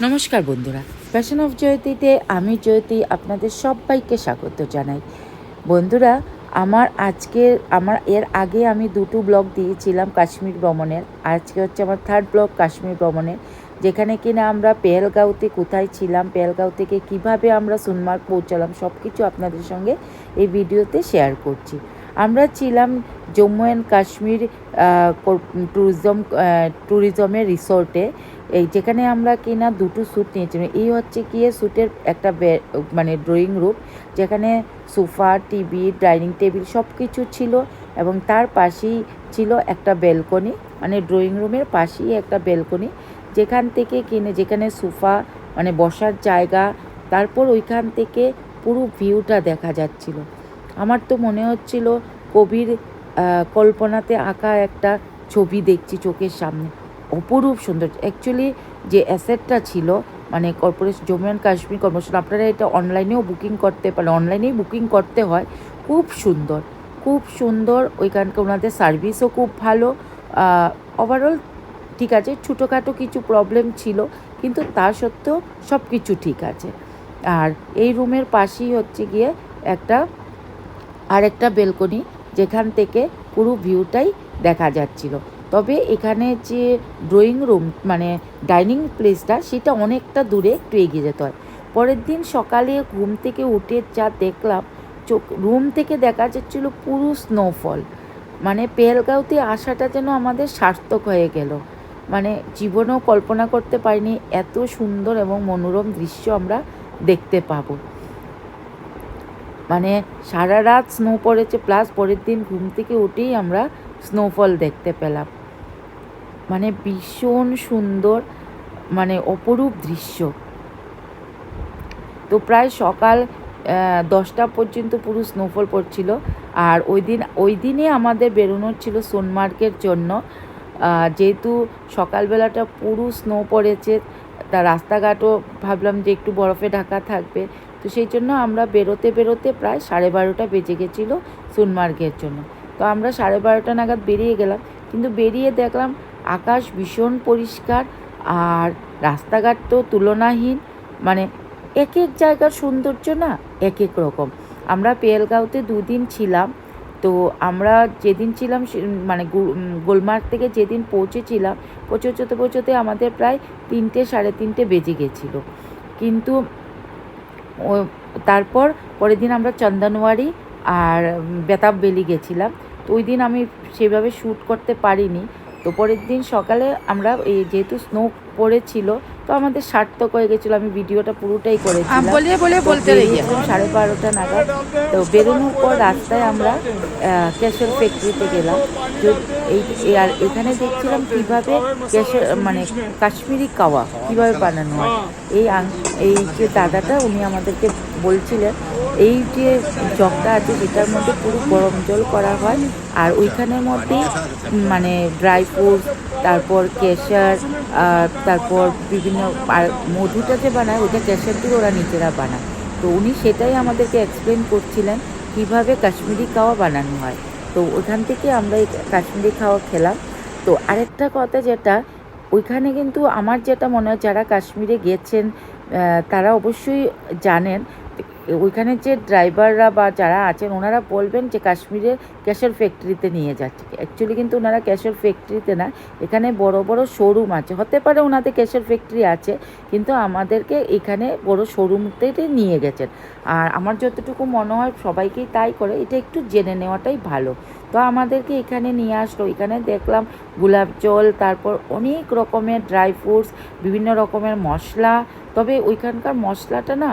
নমস্কার বন্ধুরা, passion of জয়তীতে আমি জয়তী আপনাদের সবাইকে স্বাগত জানাই। বন্ধুরা, আমার এর আগে আমি দুটো ব্লগ দিয়েছিলাম কাশ্মীর ভ্রমণের। আজকে হচ্ছে আমার থার্ড ব্লগ কাশ্মীর ভ্রমণের, যেখানে কিনা আমরা পেহেলগাঁওতে কোথায় ছিলাম, পেহেলগাঁও থেকে কিভাবে আমরা সোনমার্গ পৌঁছালাম, সব কিছু আপনাদের সঙ্গে এই ভিডিওতে শেয়ার করছি। আমরা ছিলাম জম্মু অ্যান্ড কাশ্মীর ট্যুরিজমের রিসোর্টে, যেখানে আমরা কিনা দুটো শ্যুট নিয়েছিলাম। এই হচ্ছে গিয়ে শ্যুটের একটা ড্রয়িং রুম, যেখানে সোফা, টিভি, ডাইনিং টেবিল সব কিছু ছিল, এবং তার পাশেই ছিল একটা ব্যালকনি, মানে ড্রয়িং রুমের পাশেই একটা ব্যালকনি, যেখানে সোফা মানে বসার জায়গা, তারপর ওইখান থেকে পুরো ভিউটা দেখা যাচ্ছিল। আমার তো মনে হচ্ছিল কবির কল্পনাতে আঁকা একটা ছবি দেখছি চোখের সামনে। অপরূপ সুন্দর। অ্যাকচুয়ালি যে অ্যাসেটটা ছিল, মানে জম্মু অ্যান্ড কাশ্মীর কর্পোরেশন, আপনারা এটা অনলাইনেও বুকিং করতে পারেন, অনলাইনেই বুকিং করতে হয়। খুব সুন্দর, খুব সুন্দর। ওইখানকার ওনাদের সার্ভিসও খুব ভালো। ওভারঅল ঠিক আছে, ছোটোখাটো কিছু প্রবলেম ছিল, কিন্তু তা সত্ত্বেও সব কিছু ঠিক আছে। আর এই রুমের পাশেই হচ্ছে গিয়ে আরেকটা ব্যালকনি, যেখান থেকে পুরো ভিউটাই দেখা যাচ্ছিল। তবে এখানে যে ড্রয়িং রুম মানে ডাইনিং প্লেসটা, সেটা অনেকটা দূরে, একটু এগিয়ে যেতে হয়। পরের দিন সকালে ঘুম থেকে উঠে যা দেখলাম, রুম থেকে দেখা যাচ্ছিল পুরো স্নোফল। মানে পেহেলগাঁওতে আসাটা যেন আমাদের সার্থক হয়ে গেল। মানে জীবনেও কল্পনা করতে পারিনি এত সুন্দর এবং মনোরম দৃশ্য আমরা দেখতে পাবো। মানে সারা রাত স্নো পড়েছে, প্লাস পরের দিন ঘুম থেকে উঠেই আমরা স্নোফল দেখতে পেলাম। মানে ভীষণ সুন্দর, মানে অপরূপ দৃশ্য। তো প্রায় সকাল 10টা পর্যন্ত পুরো স্নোফল পড়ছিল। আর ওই দিনে আমাদের বেরোনোর ছিল সোনমার্গের জন্য। যেহেতু সকালবেলাটা পুরো স্নো পড়েছে, তা রাস্তাঘাটও ভাবলাম যে একটু বরফে ঢাকা থাকবে, তো সেই জন্য আমরা বেরোতে বেরোতে প্রায় 12:30 বেজে গেছিলো সোনমার্গের জন্য। তো আমরা 12:30 নাগাদ বেরিয়ে গেলাম, কিন্তু বেরিয়ে দেখলাম আকাশ ভীষণ পরিষ্কার, আর রাস্তাঘাট তো তুলনাহীন। মানে এক এক জায়গার সৌন্দর্য না এক এক রকম। আমরা পেহেলগাঁওতে 2 দিন ছিলাম। তো আমরা যেদিন ছিলাম মানে গুলমার্গ থেকে যেদিন পৌঁছতে আমাদের প্রায় 3টে সাড়ে 3টে বেজে গেছিলো। কিন্তু তারপর পরের দিন আমরা চন্দনওয়ারি আর বেতাব ভ্যালি গেছিলাম। তো ওই দিন আমি সেভাবে শ্যুট করতে পারিনি। তো পরের দিন সকালে আমরা যেহেতু স্নো পড়েছিল, তো আমাদের সার্থক হয়ে গেছিলো। আমি ভিডিওটা পুরোটাই করেছিলাম। 12:30 নাগাদ। তো বেরোনোর পর রাস্তায় আমরা ক্যাশের ফ্যাক্টরিতে গেলাম। আর এখানে দেখছিলাম কীভাবে মানে কাশ্মীরি কাওয়া কীভাবে বানানো হয়। এই যে দাদাটা, উনি আমাদেরকে বলছিলেন এই যে জগটা আছে সেটার মধ্যে পুরো গরম জল করা হয়, আর ওইখানের মধ্যেই মানে ড্রাই ফ্রুটস, তারপর কেশর, তারপর বিভিন্ন মধুটা যে বানায় ওইটা কেশর দিয়ে ওরা নিজেরা বানায়। তো উনি সেটাই আমাদেরকে এক্সপ্লেন করছিলেন কীভাবে কাশ্মীরি কাওয়া বানানো হয়। তো ওইখান থেকে আমরা এই কাশ্মীরি খাওয়া খেলাম। তো আরেকটা কথা, যেটা ওইখানে কিন্তু আমার যেটা মনে হয়, যারা কাশ্মীরে গেছেন তারা অবশ্যই জানেন, ওইখানে যে ড্রাইভাররা বা যারা আছেন ওনারা বলবেন যে কাশ্মীরের ক্যাশের ফ্যাক্টরিতে নিয়ে যাচ্ছে। অ্যাকচুয়ালি কিন্তু ওনারা ক্যাশের ফ্যাক্টরিতে না, এখানে বড় বড় শোরুম আছে। হতে পারে ওনাদের ক্যাশের ফ্যাক্টরি আছে, কিন্তু আমাদেরকে এখানে বড় শোরুম থেকে নিয়ে গেছেন। আর আমার যতটুকু মনে হয় সবাইকেই তাই করে, এটা একটু জেনে নেওয়াটাই ভালো। তো আমাদেরকে এখানে নিয়ে আসলো। এখানে দেখলাম গোলাপ জল, তারপর অনেক রকমের ড্রাই ফ্রুটস, বিভিন্ন রকমের মশলা। তবে ওইখানকার মশলাটা না,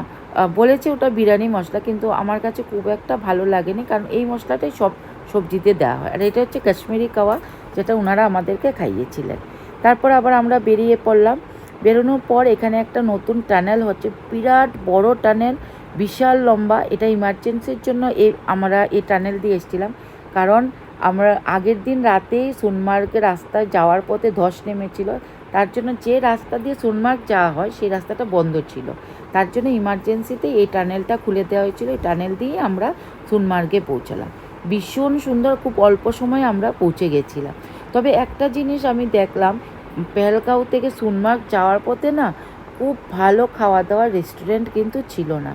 বলেছে ওটা বিরিয়ানি মশলা, কিন্তু আমার কাছে খুব একটা ভালো লাগেনি, কারণ এই মশলাটাই সব সবজিতে দেওয়া হয়। আর এটা হচ্ছে কাশ্মীরি কাওয়া, যেটা ওনারা আমাদেরকে খাইয়েছিলেন। তারপর আবার আমরা বেরিয়ে পড়লাম। বেরোনোর পর এখানে একটা নতুন টানেল হচ্ছে, বিরাট বড় টানেল, বিশাল লম্বা। এটা ইমার্জেন্সির জন্য আমরা এই টানেল দিয়ে এসেছিলাম, কারণ আমরা আগের দিন রাতেই সোনমার্গের রাস্তায় যাওয়ার পথে ধস নেমেছিল। তার জন্য যে রাস্তা দিয়ে সোনমার্গ যাওয়া হয় সেই রাস্তাটা বন্ধ ছিল, তার জন্য ইমার্জেন্সিতে এই টানেলটা খুলে দেওয়া হয়েছিল। এই টানেল দিয়ে আমরা সোনমার্গে পৌঁছালাম। ভীষণ সুন্দর, খুব অল্প সময়ে আমরা পৌঁছে গেছিলাম। তবে একটা জিনিস আমি দেখলাম, পেহেলগাঁও থেকে সোনমার্গ যাওয়ার পথে না খুব ভালো খাওয়া দাওয়ার রেস্টুরেন্ট কিন্তু ছিল না।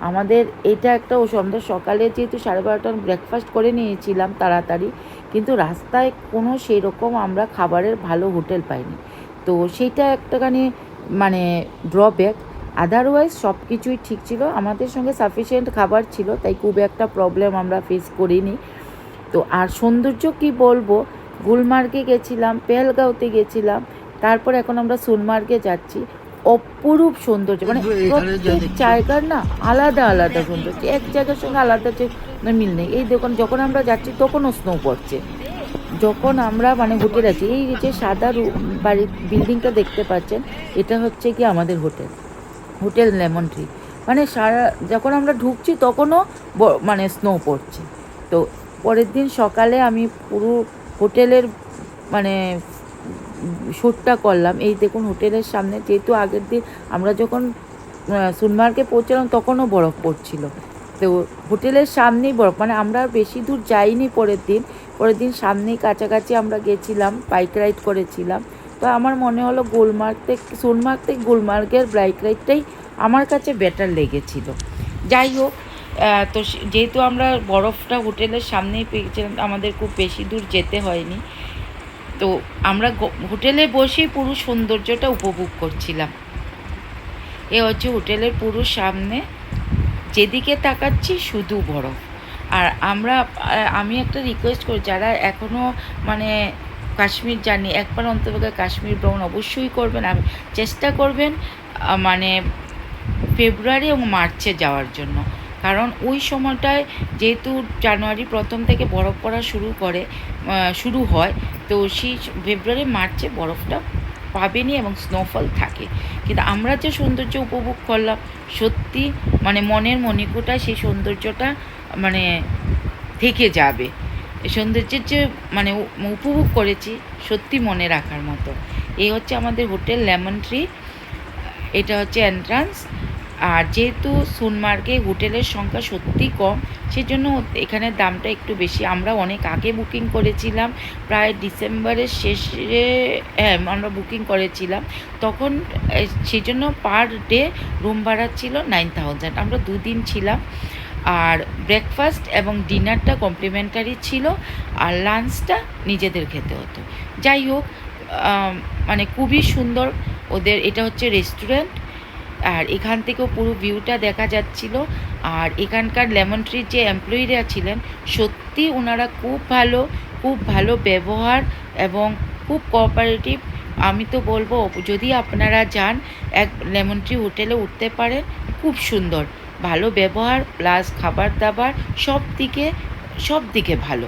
আমাদের এটা একটা আমরা সকালে যেহেতু 12:30 ব্রেকফাস্ট করে নিয়েছিলাম তাড়াতাড়ি, কিন্তু রাস্তায় কোনো সেই রকম আমরা খাবারের ভালো হোটেল পাইনি। তো সেইটা একটাখানি মানে ড্রব্যাক। আদারওয়াইজ সব কিছুই ঠিক ছিল, আমাদের সঙ্গে সাফিসিয়েন্ট খাবার ছিল, তাই খুব একটা প্রবলেম আমরা ফেস করিনি। তো আর সৌন্দর্য কি বলবো, গুলমার্গে গেছিলাম, পেহেলগাঁওতে গেছিলাম, তারপর এখন আমরা সোনমার্গে যাচ্ছি। অপরূপ সৌন্দর্য, মানে প্রত্যেক জায়গার না আলাদা আলাদা সৌন্দর্য, এক জায়গার সঙ্গে আলাদা যে মিল নেই। এই দেখুন যখন আমরা যাচ্ছি তখনও স্নো পড়ছে। যখন আমরা মানে হোটেল আছি, এই যে সাদা বাড়ির বিল্ডিংটা দেখতে পাচ্ছেন, এটা হচ্ছে কি আমাদের হোটেল লেমন ট্রি। মানে যখন আমরা ঢুকছি তখনও মানে স্নো পড়ছে। তো পরের দিন সকালে আমি পুরো হোটেলের মানে শ্যুটটা করলাম। এই দেখুন হোটেলের সামনে, যেহেতু আগের দিন আমরা যখন সোনমার্গে পৌঁছালাম তখনও বরফ পড়ছিল, তো হোটেলের সামনেই বরফ, মানে আমরা বেশি দূর যাইনি। পরের দিন সামনেই কাছাকাছি আমরা গেছিলাম, বাইক রাইড করেছিলাম। তো আমার মনে হলো সোনমার্গ থেকে গুলমার্গের বাইক রাইডটাই আমার কাছে বেটার লেগেছিল। যাই হোক, তো যেহেতু আমরা বরফটা হোটেলের সামনেই পেয়েছিলাম, আমাদের খুব বেশি দূর যেতে হয়নি। তো আমরা হোটেলে বসেই পুরো সৌন্দর্যটা উপভোগ করছিলাম। এ হচ্ছে হোটেলের পুরো সামনে, যেদিকে তাকাচ্ছি শুধু বরফ। আর আমি একটা রিকোয়েস্ট করি, যারা এখনও মানে কাশ্মীর যাননি, একবার অন্তত কাশ্মীর ভ্রমণ অবশ্যই করবেন। চেষ্টা করবেন মানে ফেব্রুয়ারি এবং মার্চে যাওয়ার জন্য, কারণ ওই সময়টায় যেহেতু জানুয়ারি প্রথম থেকে বরফ পড়া শুরু হয়, তো সেই ফেব্রুয়ারি মার্চে বরফটা পাবেনি এবং স্নোফল থাকে। কিন্তু আমরা যে সৌন্দর্য উপভোগ করলাম, সত্যি মানে মনের মণিকোটায় সেই সৌন্দর্যটা মানে থেকে যাবে। এই সৌন্দর্যের যে মানে উপভোগ করেছি, সত্যি মনে রাখার মতো। এই হচ্ছে আমাদের হোটেল লেমন ট্রি, এটা হচ্ছে এন্ট্রান্স। আর যেহেতু সোনমার্গে হোটেলের সংখ্যা সত্যি কম, সেজন্য এখানে দামটা একটু বেশি। আমরা অনেক আগে বুকিং করেছিলাম, প্রায় ডিসেম্বরের শেষে আমরা বুকিং করেছিলাম। তখন সেজন্য পার ডে রুম ভাড়া ছিল 9000। আমরা 2 দিন ছিলাম। আর ব্রেকফাস্ট এবং ডিনারটা কমপ্লিমেন্টারি ছিল, আর লাঞ্চটা নিজেদের খেতে হতো। যাই হোক, মানে খুবই সুন্দর ওদের। এটা হচ্ছে রেস্টুরেন্ট, আর এখান থেকেও পুরো ভিউটা দেখা যাচ্ছিল। আর এখানকার লেমন ট্রির যে এমপ্লয়িরা ছিলেন, সত্যি ওনারা খুব ভালো ব্যবহার এবং খুব কোঅপারেটিভ। আমি তো বলবো, যদি আপনারা যান লেমন ট্রি হোটেলে উঠতে পারেন, খুব সুন্দর, ভালো ব্যবহার প্লাস খাবার দাবার সব দিকে ভালো।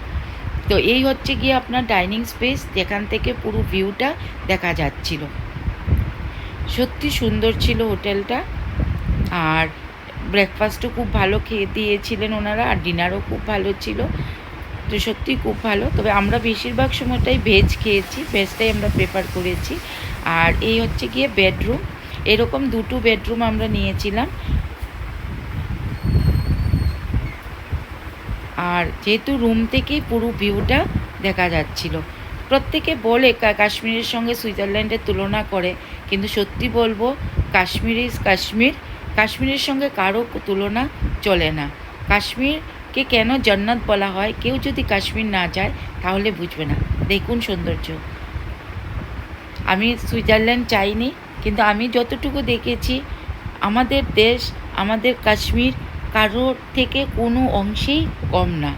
তো এই হচ্ছে গিয়ে আপনার ডাইনিং স্পেস, যেখান থেকে পুরো ভিউটা দেখা যাচ্ছিল। সত্যি সুন্দর ছিল হোটেলটা। আর ব্রেকফাস্টও খুব ভালো খেয়ে দিয়েছিলেন ওনারা, আর ডিনারও খুব ভালো ছিল। তো সত্যি খুব ভালো। তবে আমরা বেশিরভাগ সময়টাই ভেজ খেয়েছি, ভেজটাই আমরা প্রেফার করেছি। আর এই হচ্ছে গিয়ে বেডরুম, এরকম 2টো বেডরুম আমরা নিয়েছিলাম। আর যেহেতু রুম থেকেই পুরো ভিউটা দেখা যাচ্ছিল, প্রত্যেকে বলে কাশ্মীরের সঙ্গে সুইজারল্যান্ডের তুলনা করে, কিন্তু সত্যি বলবো কাশ্মীর ইজ কাশ্মীর। কাশ্মীরের সঙ্গে কারো তুলনা চলে না। কাশ্মীরকে কেন জান্নাত বলা হয়, কেউ যদি কাশ্মীর না যায় তাহলে বুঝবে না। দেখুন সৌন্দর্য। আমি সুইজারল্যান্ড চাইনি, কিন্তু আমি যতটুকু দেখেছি, আমাদের দেশ, আমাদের কাশ্মীর কারোর থেকে কোনো অংশেই কম না।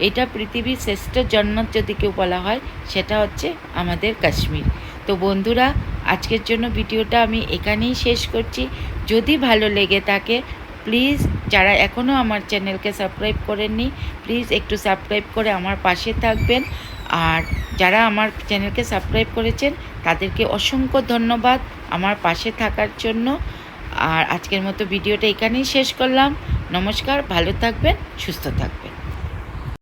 এটা পৃথিবীর শ্রেষ্ঠ জান্নাত যদি কেউ বলা হয়, সেটা হচ্ছে আমাদের কাশ্মীর। তো বন্ধুরা, আজকের জন্য ভিডিওটা আমি এখানেই শেষ করছি। যদি ভালো লেগে থাকে, প্লিজ যারা এখনও আমার চ্যানেলকে সাবস্ক্রাইব করেননি, প্লিজ একটু সাবস্ক্রাইব করে আমার পাশে থাকবেন। আর যারা আমার চ্যানেলকে সাবস্ক্রাইব করেছেন, তাদেরকে অসংখ্য ধন্যবাদ আমার পাশে থাকার জন্য। আর আজকের মতো ভিডিওটা এখানেই শেষ করলাম। নমস্কার, ভালো থাকবেন, সুস্থ থাকবেন।